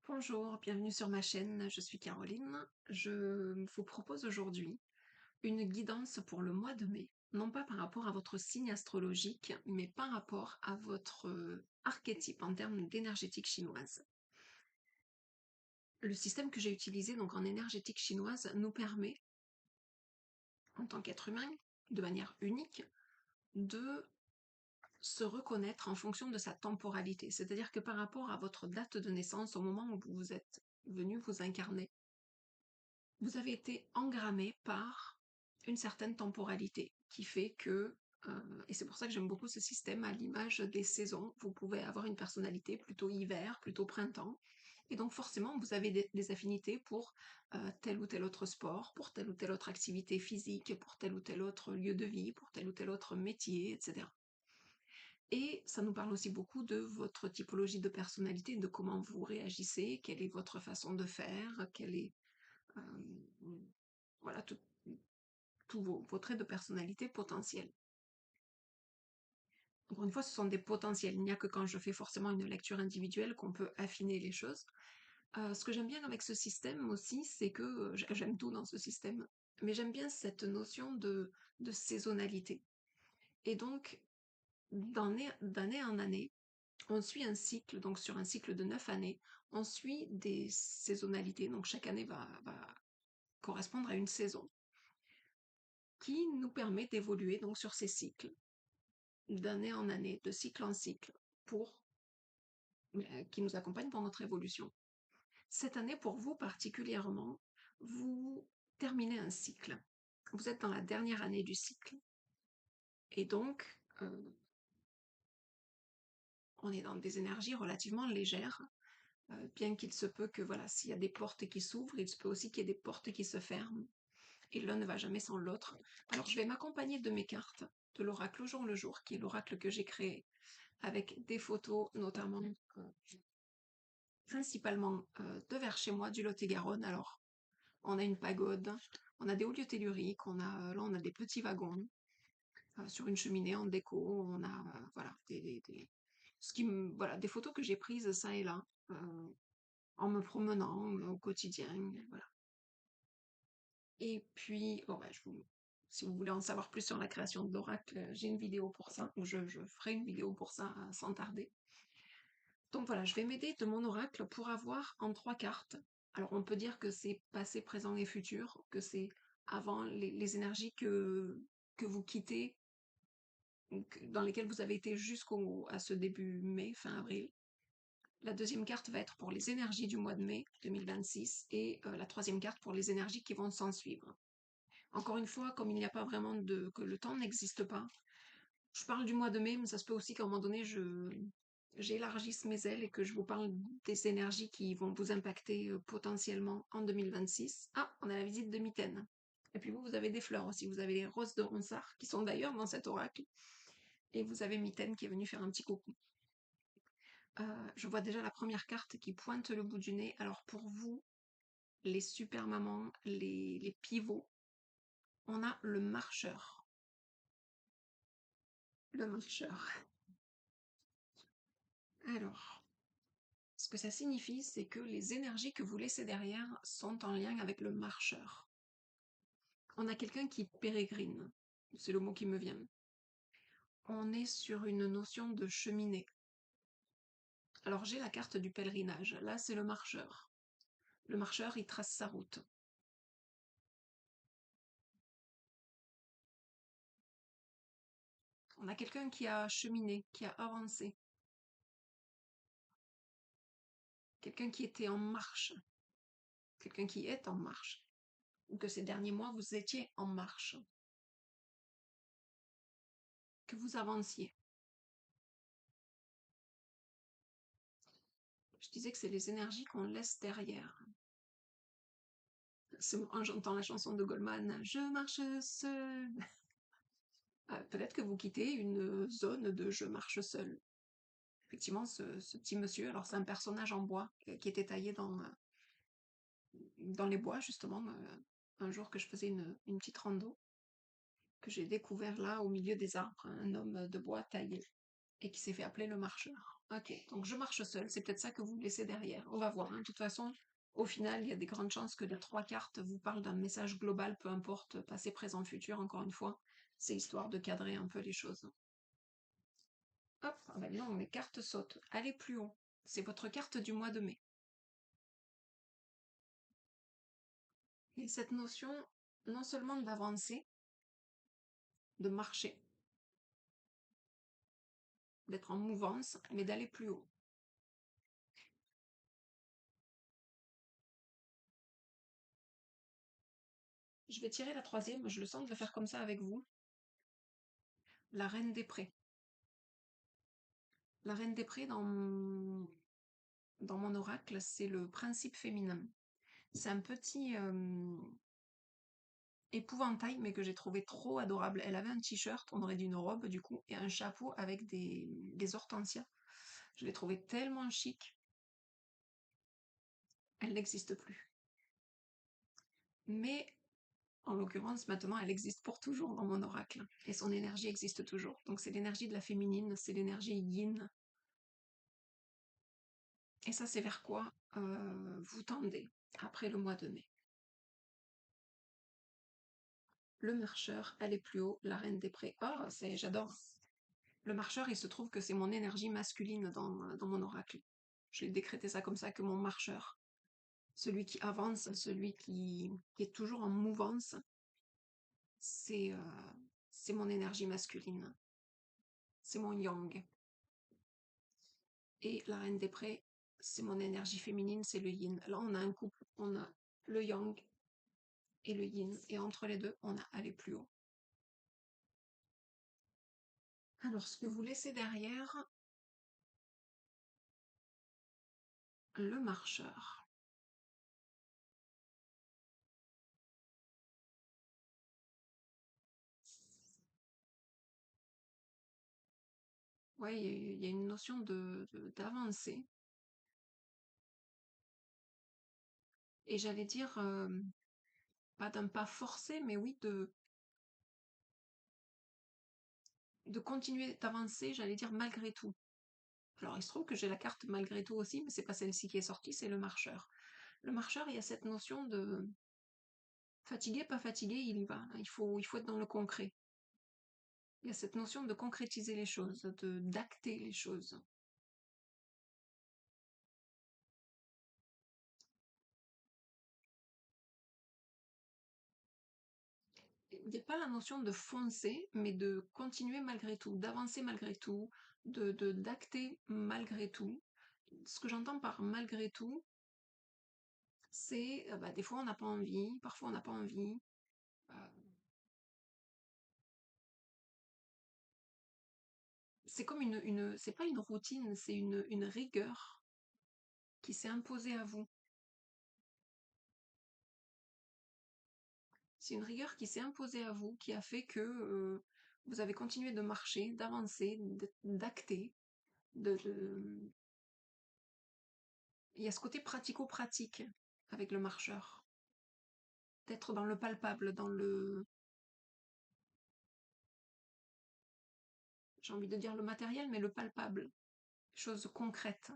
Bonjour, bienvenue sur ma chaîne, je suis Caroline. Je vous propose aujourd'hui une guidance pour le mois de mai, non pas par rapport à votre signe astrologique, mais par rapport à votre archétype en termes d'énergétique chinoise. Le système que j'ai utilisé donc en énergétique chinoise nous permet, en tant qu'être humain, de manière unique, de se reconnaître en fonction de sa temporalité. C'est-à-dire que par rapport à votre date de naissance, au moment où vous êtes venu vous incarner, vous avez été engrammé par une certaine temporalité qui fait que, et c'est pour ça que j'aime beaucoup ce système, à l'image des saisons, vous pouvez avoir une personnalité plutôt hiver, plutôt printemps, et donc forcément vous avez des affinités pour tel ou tel autre sport, pour telle ou telle autre activité physique, pour tel ou tel autre lieu de vie, pour tel ou tel autre métier, etc. Et ça nous parle aussi beaucoup de votre typologie de personnalité, de comment vous réagissez, quelle est votre façon de faire, quelle est voilà, tous vos traits de personnalité potentiels. Encore une fois, ce sont des potentiels. Il n'y a que quand je fais forcément une lecture individuelle qu'on peut affiner les choses. Ce que j'aime bien avec ce système aussi, c'est que j'aime tout dans ce système, mais j'aime bien cette notion de saisonnalité. Et donc, d'année en année, on suit un cycle, donc sur un cycle de 9 années, on suit des saisonnalités. Donc chaque année va correspondre à une saison qui nous permet d'évoluer donc sur ces cycles d'année en année, de cycle en cycle, pour qui nous accompagnent pour notre évolution. Cette année, pour vous particulièrement, vous terminez un cycle. Vous êtes dans la dernière année du cycle. Et donc, on est dans des énergies relativement légères, bien qu'il se peut que, voilà, s'il y a des portes qui s'ouvrent, il se peut aussi qu'il y ait des portes qui se ferment. Et l'un ne va jamais sans l'autre. Alors, je vais m'accompagner de mes cartes, de l'oracle au jour le jour, qui est l'oracle que j'ai créé, avec des photos, notamment principalement de vers chez moi, du Lot-et-Garonne. Alors, on a une pagode, on a des hauts lieux telluriques, là, on a des petits wagons sur une cheminée en déco, on a voilà, voilà, des photos que j'ai prises ça et là, en me promenant au quotidien, voilà. Et puis, bon, bah, si vous voulez en savoir plus sur la création de l'oracle, j'ai une vidéo pour ça, ou je ferai une vidéo pour ça sans tarder. Donc voilà, je vais m'aider de mon oracle pour avoir en 3 cartes. Alors on peut dire que c'est passé, présent et futur, que c'est avant les énergies que vous quittez, dans lesquelles vous avez été à ce début mai, fin avril. La deuxième carte va être pour les énergies du mois de mai 2026 et la troisième carte pour les énergies qui vont s'en suivre. Encore une fois, comme il n'y a pas vraiment que le temps n'existe pas, je parle du mois de mai, mais ça se peut aussi qu'à un moment donné, j'élargisse mes ailes et que je vous parle des énergies qui vont vous impacter potentiellement en 2026. Ah, on a la visite de Mitaine. Et puis vous avez des fleurs aussi. Vous avez les roses de Ronsard, qui sont d'ailleurs dans cet oracle. Et vous avez Mitaine qui est venue faire un petit coucou. Je vois déjà la première carte qui pointe le bout du nez. Alors pour vous, les super mamans, les pivots, on a le marcheur. Le marcheur. Alors, ce que ça signifie, c'est que les énergies que vous laissez derrière sont en lien avec le marcheur. On a quelqu'un qui pérégrine, c'est le mot qui me vient. On est sur une notion de cheminée. Alors j'ai la carte du pèlerinage, là c'est le marcheur. Le marcheur, il trace sa route. On a quelqu'un qui a cheminé, qui a avancé. Quelqu'un qui était en marche. Quelqu'un qui est en marche. Ou que ces derniers mois, vous étiez en marche. Que vous avanciez. Je disais que c'est les énergies qu'on laisse derrière. J'entends la chanson de Goldman, je marche seul. Peut-être que vous quittez une zone de je marche seul. Effectivement, ce petit monsieur, alors c'est un personnage en bois qui était taillé dans les bois, justement, un jour que je faisais une petite rando, que j'ai découvert là au milieu des arbres, un homme de bois taillé, et qui s'est fait appeler le marcheur. Ok, donc je marche seule, c'est peut-être ça que vous laissez derrière. On va voir, hein. De toute façon, au final, il y a des grandes chances que les trois cartes vous parlent d'un message global, peu importe, passé, présent, futur, encore une fois. C'est histoire de cadrer un peu les choses. Hop, ah ben non, mes cartes sautent. Allez plus haut. C'est votre carte du mois de mai. Et cette notion, non seulement d'avancer, de marcher, d'être en mouvance, mais d'aller plus haut. Je vais tirer la troisième, je le sens de le faire comme ça avec vous. La reine des prés. La reine des prés, dans mon oracle, c'est le principe féminin. C'est un petit épouvantail, mais que j'ai trouvé trop adorable. Elle avait un t-shirt, on aurait dit une robe du coup, et un chapeau avec des hortensias. Je l'ai trouvé tellement chic. Elle n'existe plus. Mais en l'occurrence, maintenant, elle existe pour toujours dans mon oracle. Et son énergie existe toujours. Donc c'est l'énergie de la féminine, c'est l'énergie yin. Et ça, c'est vers quoi vous tendez après le mois de mai. Le marcheur, elle est plus haut, la reine des prés. Oh, j'adore. Le marcheur, il se trouve que c'est mon énergie masculine dans mon oracle. Je l'ai décrété ça comme ça, que mon marcheur, celui qui avance, celui qui est toujours en mouvance, c'est c'est mon énergie masculine. C'est mon yang. Et la reine des prés, c'est mon énergie féminine, c'est le yin. Là, on a un couple, on a le yang et le yin. Et entre les deux, on a aller plus haut. Alors, ce que vous laissez derrière, le marcheur. Ouais, il y a une notion d'avancée. Et j'allais dire, pas d'un pas forcé, mais oui, de continuer d'avancer, j'allais dire malgré tout. Alors, il se trouve que j'ai la carte malgré tout aussi, mais c'est pas celle-ci qui est sortie, c'est le marcheur. Le marcheur, il y a cette notion de fatigué, pas fatigué, il y va. Il faut être dans le concret. Il y a cette notion de concrétiser les choses, d'acter les choses. Il n'y a pas la notion de foncer, mais de continuer malgré tout, d'avancer malgré tout, d'acter malgré tout. Ce que j'entends par malgré tout, c'est bah, des fois on n'a pas envie, parfois on n'a pas envie. euh, c'est comme c'est pas une routine, c'est une rigueur qui s'est imposée à vous. C'est une rigueur qui s'est imposée à vous, qui a fait que vous avez continué de marcher, d'avancer, d'acter. Il y a ce côté pratico-pratique avec le marcheur. D'être dans le palpable, j'ai envie de dire le matériel, mais le palpable, chose concrète.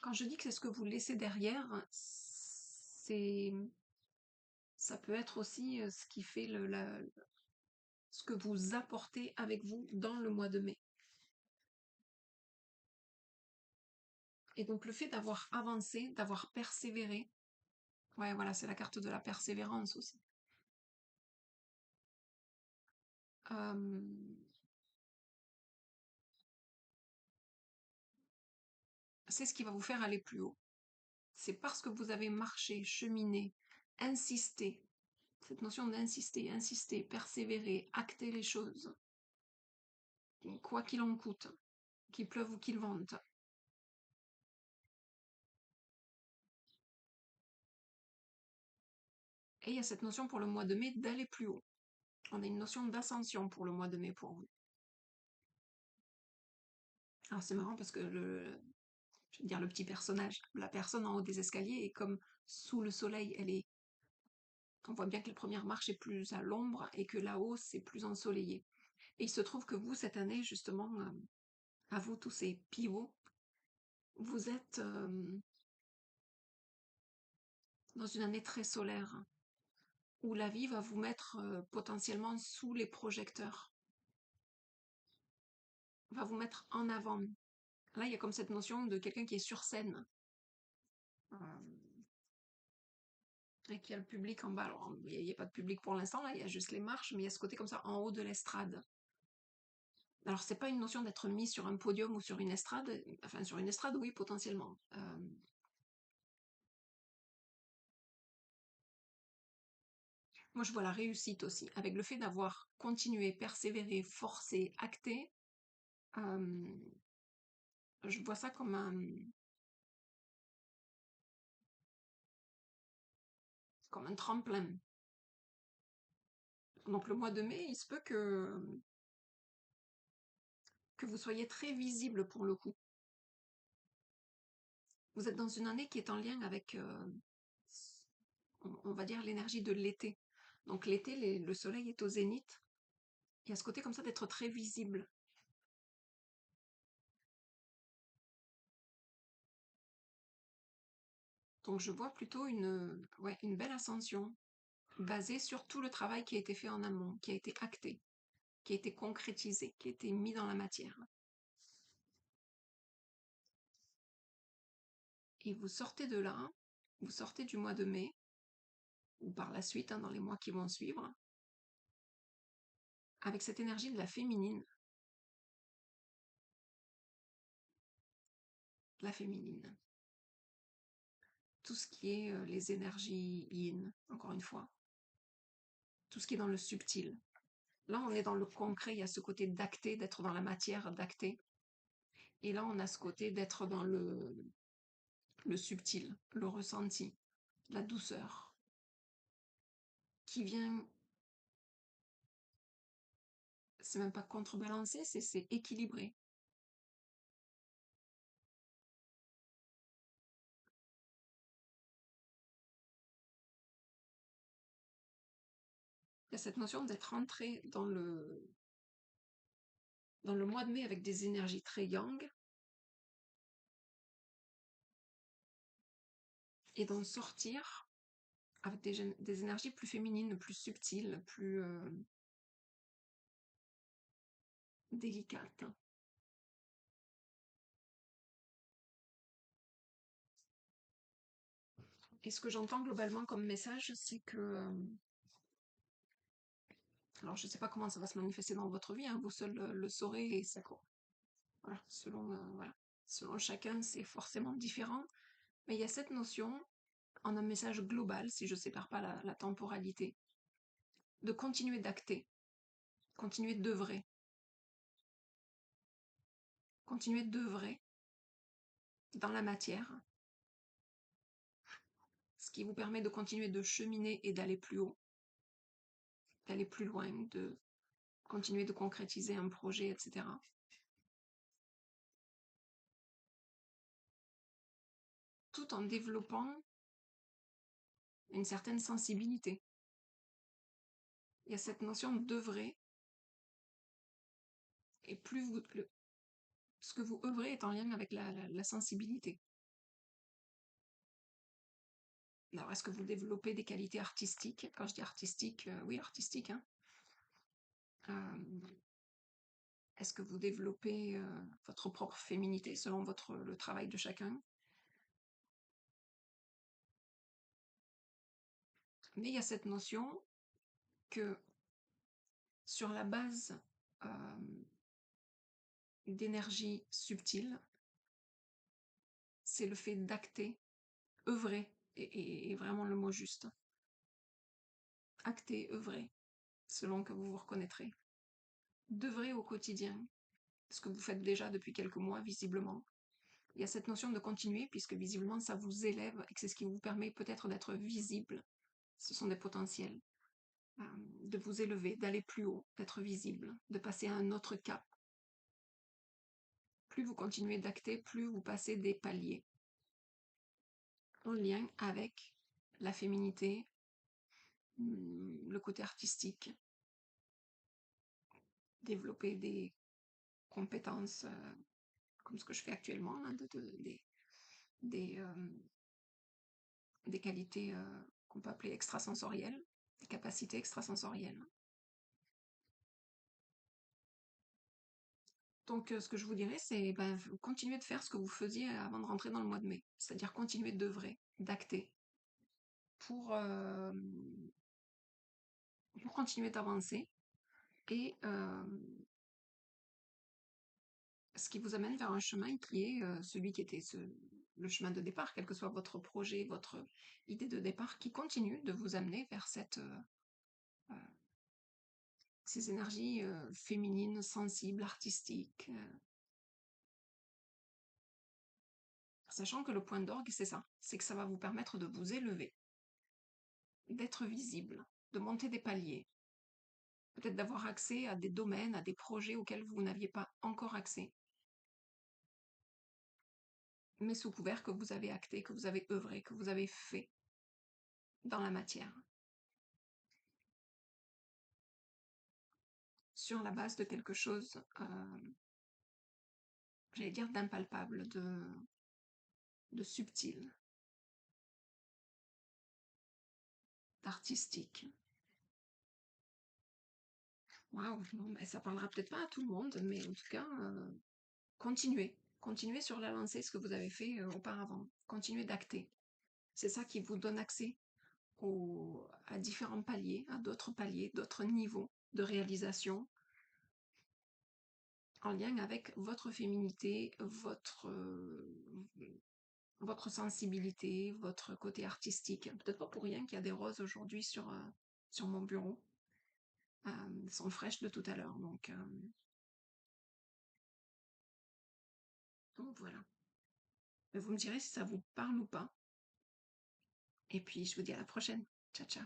Quand je dis que c'est ce que vous laissez derrière, ça peut être aussi ce qui fait ce que vous apportez avec vous dans le mois de mai. Et donc le fait d'avoir avancé, d'avoir persévéré, ouais, voilà, c'est la carte de la persévérance aussi. Euh, c'est ce qui va vous faire aller plus haut. C'est parce que vous avez marché, cheminé, insisté, cette notion d'insister, insister, persévérer, acter les choses, quoi qu'il en coûte, qu'il pleuve ou qu'il vente. Et il y a cette notion pour le mois de mai d'aller plus haut. On a une notion d'ascension pour le mois de mai pour vous. Alors c'est marrant parce que je veux dire le petit personnage, la personne en haut des escaliers est comme sous le soleil, elle est On voit bien que la première marche est plus à l'ombre et que là-haut, c'est plus ensoleillé. Et il se trouve que vous, cette année, justement, à vous, tous ces pivots, vous êtes dans une année très solaire, où la vie va vous mettre potentiellement sous les projecteurs, va vous mettre en avant. Là, il y a comme cette notion de quelqu'un qui est sur scène, euh, et qui a le public en bas. Alors, il n'y a pas de public pour l'instant, là, il y a juste les marches, mais il y a ce côté comme ça en haut de l'estrade. Alors, c'est pas une notion d'être mis sur un podium ou sur une estrade, enfin, sur une estrade, oui, potentiellement. Moi, je vois la réussite aussi, avec le fait d'avoir continué, persévéré, forcé, acté. euh, je vois ça comme un tremplin. Donc, le mois de mai, il se peut que vous soyez très visible pour le coup. Vous êtes dans une année qui est en lien avec, on va dire, l'énergie de l'été. Donc, l'été, le soleil est au zénith. Il y a ce côté comme ça d'être très visible. Donc, je vois plutôt ouais, une belle ascension basée sur tout le travail qui a été fait en amont, qui a été acté, qui a été concrétisé, qui a été mis dans la matière. Et vous sortez de là, vous sortez du mois de mai, ou par la suite, hein, dans les mois qui vont suivre, avec cette énergie de la féminine. La féminine. Tout ce qui est les énergies yin, encore une fois. Tout ce qui est dans le subtil. Là, on est dans le concret, il y a ce côté d'acter, d'être dans la matière, d'acter. Et là, on a ce côté d'être dans le subtil, le ressenti, la douceur, qui vient, c'est même pas contrebalancer, c'est équilibré. Il y a cette notion d'être entré dans le mois de mai avec des énergies très yang, et d'en sortir avec des énergies plus féminines, plus subtiles, plus délicates. Et ce que j'entends globalement comme message, c'est que, alors je ne sais pas comment ça va se manifester dans votre vie, hein, vous seul le saurez et ça quoi. Voilà, voilà. Selon chacun, c'est forcément différent, mais il y a cette notion, en un message global, si je ne sépare pas la temporalité, de continuer d'acter, continuer continuer d'œuvrer dans la matière, ce qui vous permet de continuer de cheminer et d'aller plus haut, d'aller plus loin, de continuer de concrétiser un projet, etc. Tout en développant une certaine sensibilité. Il y a cette notion d'œuvrer, et plus ce que vous œuvrez est en lien avec la sensibilité. Alors, est-ce que vous développez des qualités artistiques? Quand je dis artistique, oui, artistique, hein. Est-ce que vous développez votre propre féminité selon le travail de chacun? Mais il y a cette notion que sur la base d'énergie subtile, c'est le fait d'acter, œuvrer, et vraiment le mot juste. Acter, œuvrer, selon que vous vous reconnaîtrez. D'œuvrer au quotidien, ce que vous faites déjà depuis quelques mois, visiblement. Il y a cette notion de continuer, puisque visiblement ça vous élève et que c'est ce qui vous permet peut-être d'être visible. Ce sont des potentiels. De vous élever, d'aller plus haut, d'être visible, de passer à un autre cap. Plus vous continuez d'acter, plus vous passez des paliers. En lien avec la féminité, le côté artistique, développer des compétences comme ce que je fais actuellement, hein, des, euh, des qualités qu'on peut appeler extrasensorielles, des capacités extrasensorielles. Donc, ce que je vous dirais, c'est ben, continuez de faire ce que vous faisiez avant de rentrer dans le mois de mai, c'est-à-dire continuer d'œuvrer, d'acter, pour, euh, pour continuer d'avancer et ce qui vous amène vers un chemin qui est celui qui était le chemin de départ, quel que soit votre projet, votre idée de départ, qui continue de vous amener vers euh, ces énergies féminines, sensibles, artistiques, sachant que le point d'orgue, c'est ça, c'est que ça va vous permettre de vous élever, d'être visible, de monter des paliers, peut-être d'avoir accès à des domaines, à des projets auxquels vous n'aviez pas encore accès, mais sous couvert que vous avez acté, que vous avez œuvré, que vous avez fait dans la matière, sur la base de quelque chose, j'allais dire d'impalpable, de subtil, d'artistique. Waouh, bon, ben, ça parlera peut-être pas à tout le monde, mais en tout cas, continuez. Continuez sur la lancée, ce que vous avez fait auparavant. Continuez d'acter. C'est ça qui vous donne accès à différents paliers, d'autres niveaux de réalisation en lien avec votre féminité, votre sensibilité, votre côté artistique. Peut-être pas pour rien qu'il y a des roses aujourd'hui sur mon bureau. Elles sont fraîches de tout à l'heure, donc voilà. Mais vous me direz si ça vous parle ou pas. Et puis je vous dis à la prochaine. Ciao ciao.